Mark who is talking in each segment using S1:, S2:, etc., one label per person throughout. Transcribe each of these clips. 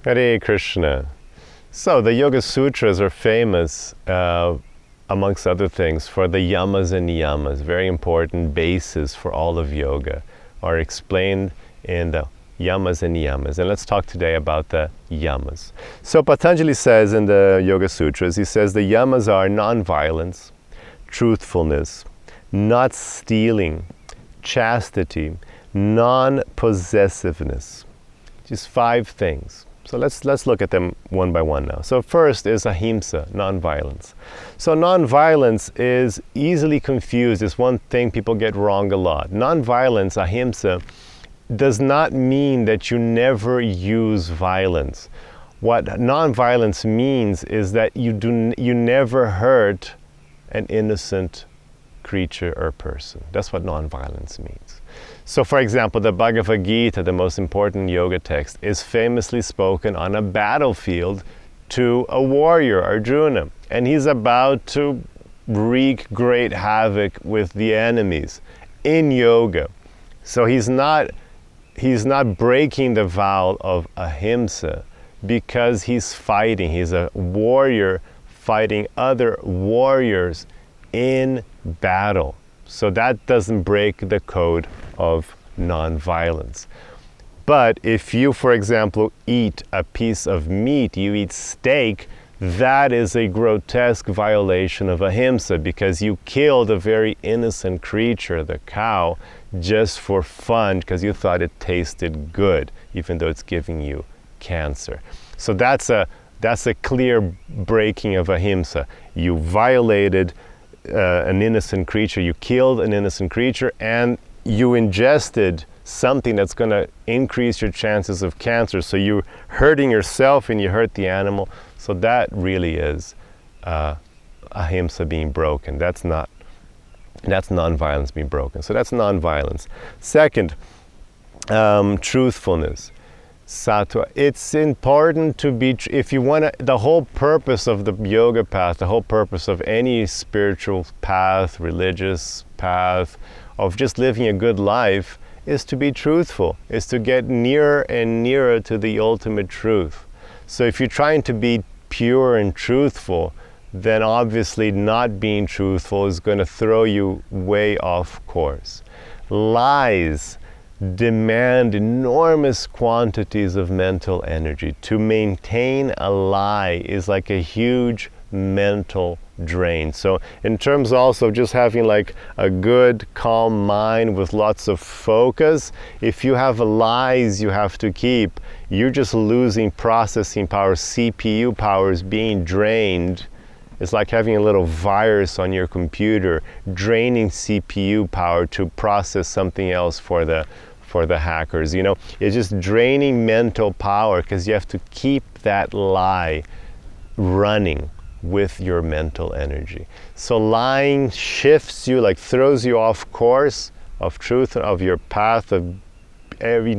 S1: Hare Krishna. So the Yoga Sutras are famous, amongst other things, for the Yamas and niyamas. Very important bases for all of yoga are explained in the Yamas and niyamas. And let's talk today about the Yamas. So Patanjali says in the Yoga Sutras, he says the Yamas are non-violence, truthfulness, not stealing, chastity, non-possessiveness. Just 5 things. So let's look at them one by one now. So first is ahimsa, non-violence. So non-violence is easily confused. It's one thing people get wrong a lot. Non-violence, ahimsa, does not mean that you never use violence. What non-violence means is that you never hurt an innocent creature or person. That's what non-violence means. So for example, the Bhagavad Gita, the most important yoga text, is famously spoken on a battlefield to a warrior, Arjuna. And he's about to wreak great havoc with the enemies in yoga. So he's not breaking the vow of ahimsa because he's fighting. He's a warrior fighting other warriors in battle. So that doesn't break the code of non-violence. But if you, for example, eat a piece of meat, you eat steak, that is a grotesque violation of ahimsa because you killed a very innocent creature, the cow, just for fun because you thought it tasted good, even though it's giving you cancer. So that's a clear breaking of ahimsa. You violated an innocent creature, you killed an innocent creature, and you ingested something that's going to increase your chances of cancer. So you're hurting yourself and you hurt the animal. So that really is ahimsa being broken. That's non-violence being broken. So that's non-violence. Second, truthfulness. Sattva. It's important to be, if you want to, the whole purpose of the yoga path, the whole purpose of any spiritual path, religious path, of just living a good life is to be truthful, is to get nearer and nearer to the ultimate truth. So if you're trying to be pure and truthful, then obviously not being truthful is going to throw you way off course. Lies demand enormous quantities of mental energy. To maintain a lie is like a huge mental drain. So in terms also of just having like a good calm mind with lots of focus, if you have lies you have to keep, you're just losing processing power. CPU power is being drained. It's like having a little virus on your computer draining CPU power to process something else for the hackers. You know, it's just draining mental power because you have to keep that lie running with your mental energy. So lying shifts you, like throws you off course of truth, of your path of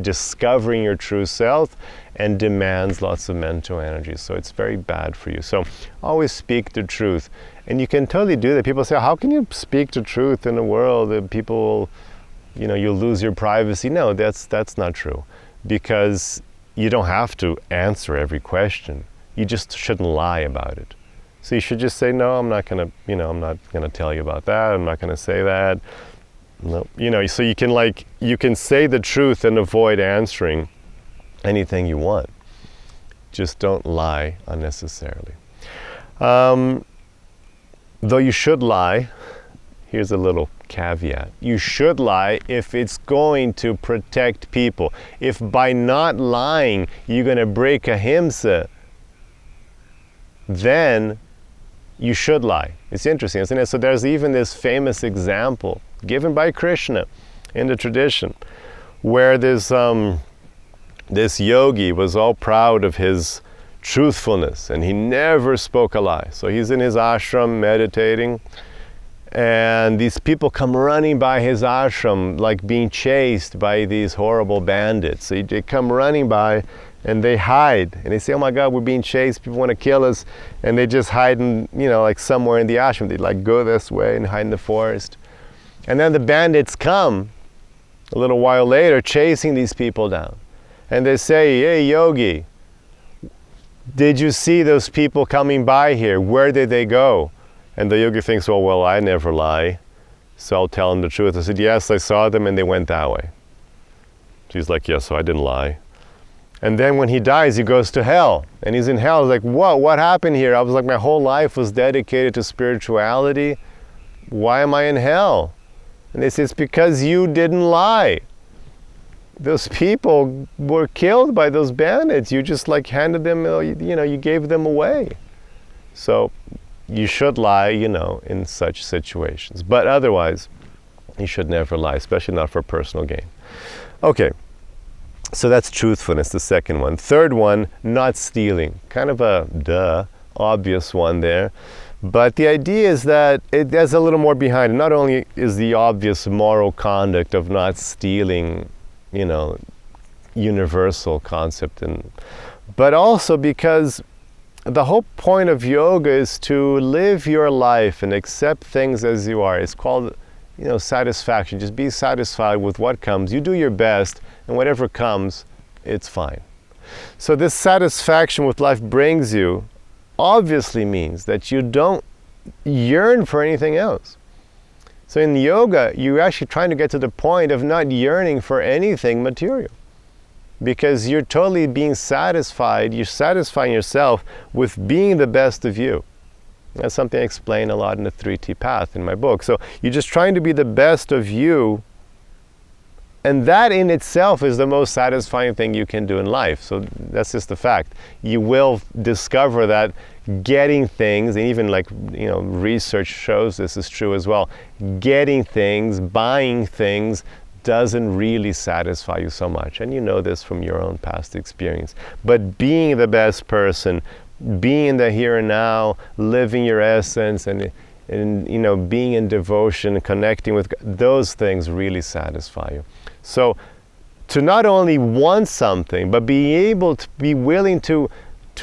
S1: discovering your true self, and demands lots of mental energy. So it's very bad for you. So always speak the truth. And you can totally do that. People say, how can you speak the truth in the world that people, you know, you'll lose your privacy? No, that's not true. Because you don't have to answer every question. You just shouldn't lie about it. So you should just say, no, I'm not gonna tell you about that. I'm not gonna say that. No, you know, so you can say the truth and avoid answering anything you want. Just don't lie unnecessarily. Though you should lie, here's a little caveat. You should lie if it's going to protect people. If by not lying you're going to break ahimsa, then you should lie. It's interesting, isn't it? So there's even this famous example given by Krishna in the tradition where this yogi was all proud of his truthfulness and he never spoke a lie. So he's in his ashram meditating, and these people come running by his ashram like being chased by these horrible bandits. So they come running by and they hide and they say, oh my God, we're being chased, people want to kill us. And they just hide in, you know, like somewhere in the ashram. They like go this way and hide in the forest. And then the bandits come a little while later chasing these people down. And they say, hey yogi, Did you see those people coming by here? Where did they go? And the yogi thinks, well, I never lie, so I'll tell him the truth. I said, yes, I saw them and they went that way. He's like, yes, so I didn't lie. And then when he dies, he goes to hell. And he's in hell. He's like, whoa, what happened here? I was like, my whole life was dedicated to spirituality. Why am I in hell? And they say, it's because you didn't lie. Those people were killed by those bandits. You just like handed them, you gave them away. So you should lie, in such situations. But otherwise, you should never lie, especially not for personal gain. Okay, so that's truthfulness, the second one. Third one, not stealing. Kind of a obvious one there. But the idea is that there's a little more behind it. Not only is the obvious moral conduct of not stealing, universal concept, but also because the whole point of yoga is to live your life and accept things as you are. It's called, satisfaction. Just be satisfied with what comes. You do your best, and whatever comes, it's fine. So this satisfaction with life brings you, obviously means that you don't yearn for anything else. So in yoga, you're actually trying to get to the point of not yearning for anything material. Because you're totally being satisfied, you're satisfying yourself with being the best of you. That's something I explain a lot in the 3T path in my book. So you're just trying to be the best of you, and that in itself is the most satisfying thing you can do in life. So that's just the fact. You will discover that getting things, and even research shows this is true as well, getting things, buying things, doesn't really satisfy you so much. And you know this from your own past experience. But being the best person, being in the here and now, living your essence, and being in devotion, connecting with God, those things really satisfy you. So to not only want something, but be able to be willing to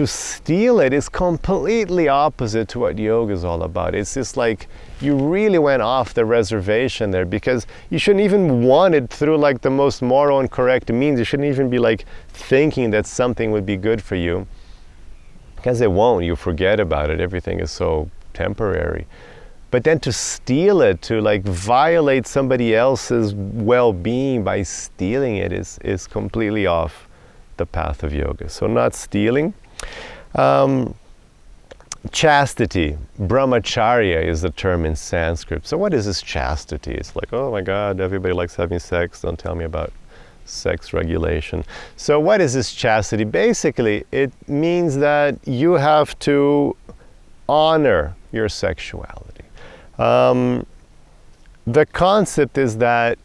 S1: steal it is completely opposite to what yoga is all about. It's just like you really went off the reservation there, because you shouldn't even want it through the most moral and correct means. You shouldn't even be thinking that something would be good for you, because it won't. You forget about it. Everything is so temporary. But then to steal it, to violate somebody else's well-being by stealing it is completely off the path of yoga. So not stealing. Chastity, brahmacharya is the term in Sanskrit. So what is this chastity? It's like, oh my God, everybody likes having sex. Don't tell me about sex regulation. So what is this chastity? Basically, it means that you have to honor your sexuality. The concept is that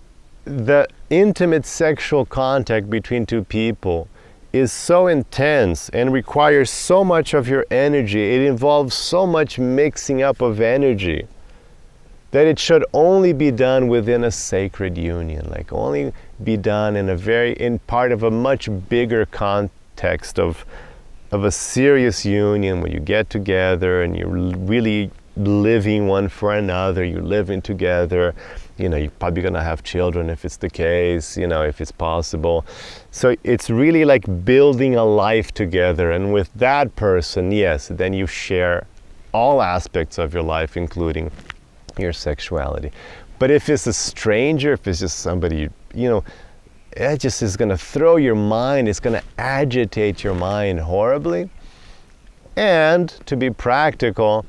S1: the intimate sexual contact between two people is so intense and requires so much of your energy. It involves so much mixing up of energy that it should only be done within a sacred union, only be done in part of a much bigger context of a serious union where you get together and you're really living one for another, you're living together. You're probably going to have children if it's the case, if it's possible. So it's really like building a life together. And with that person, yes, then you share all aspects of your life, including your sexuality. But if it's a stranger, if it's just somebody, it just is going to throw your mind, it's going to agitate your mind horribly. And to be practical,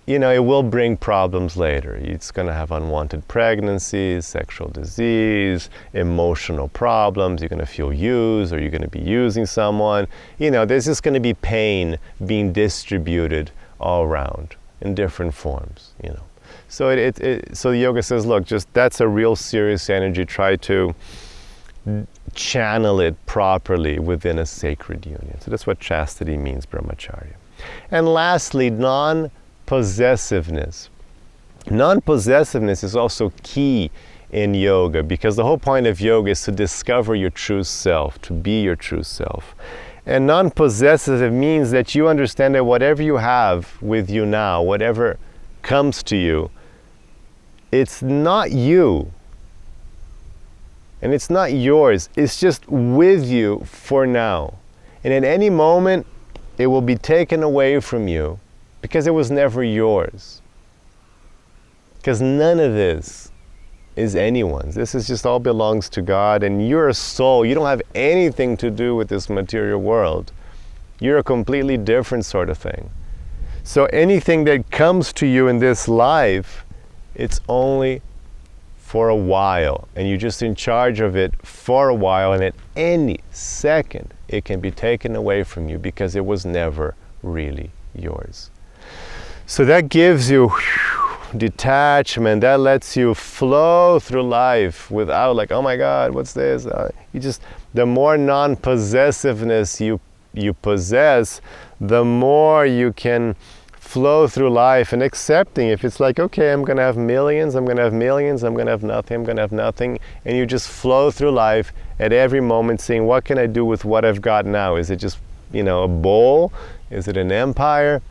S1: it will bring problems later. It's going to have unwanted pregnancies, sexual disease, emotional problems. You're going to feel used, or you're going to be using someone. There's just going to be pain being distributed all around in different forms, So so yoga says, look, that's a real serious energy. Try to channel it properly within a sacred union. So that's what chastity means, brahmacharya. And lastly, non-possessiveness. Non-possessiveness is also key in yoga, because the whole point of yoga is to discover your true self, to be your true self. And non-possessive means that you understand that whatever you have with you now, whatever comes to you, it's not you. And it's not yours. It's just with you for now. And at any moment, it will be taken away from you because it was never yours. Because none of this is anyone's. This is just all belongs to God, and you're a soul. You don't have anything to do with this material world. You're a completely different sort of thing. So anything that comes to you in this life, it's only for a while, and you're just in charge of it for a while, and at any second it can be taken away from you because it was never really yours. So that gives you detachment, that lets you flow through life without like, oh my God, what's this? The more non-possessiveness you possess, the more you can flow through life and accepting. If it's like, okay, I'm going to have millions, I'm going to have millions, I'm going to have nothing, I'm going to have nothing, and you just flow through life at every moment saying, what can I do with what I've got now? Is it just, a bowl? Is it an empire?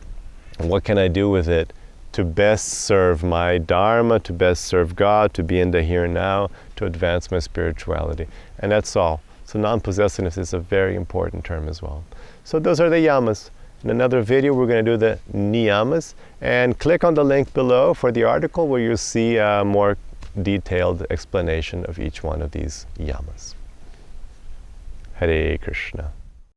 S1: And what can I do with it to best serve my dharma, to best serve God, to be in the here and now, to advance my spirituality? And that's all. So non-possessiveness is a very important term as well. So those are the yamas. In another video, we're going to do the niyamas, and click on the link below for the article where you'll see a more detailed explanation of each one of these yamas. Hare Krishna.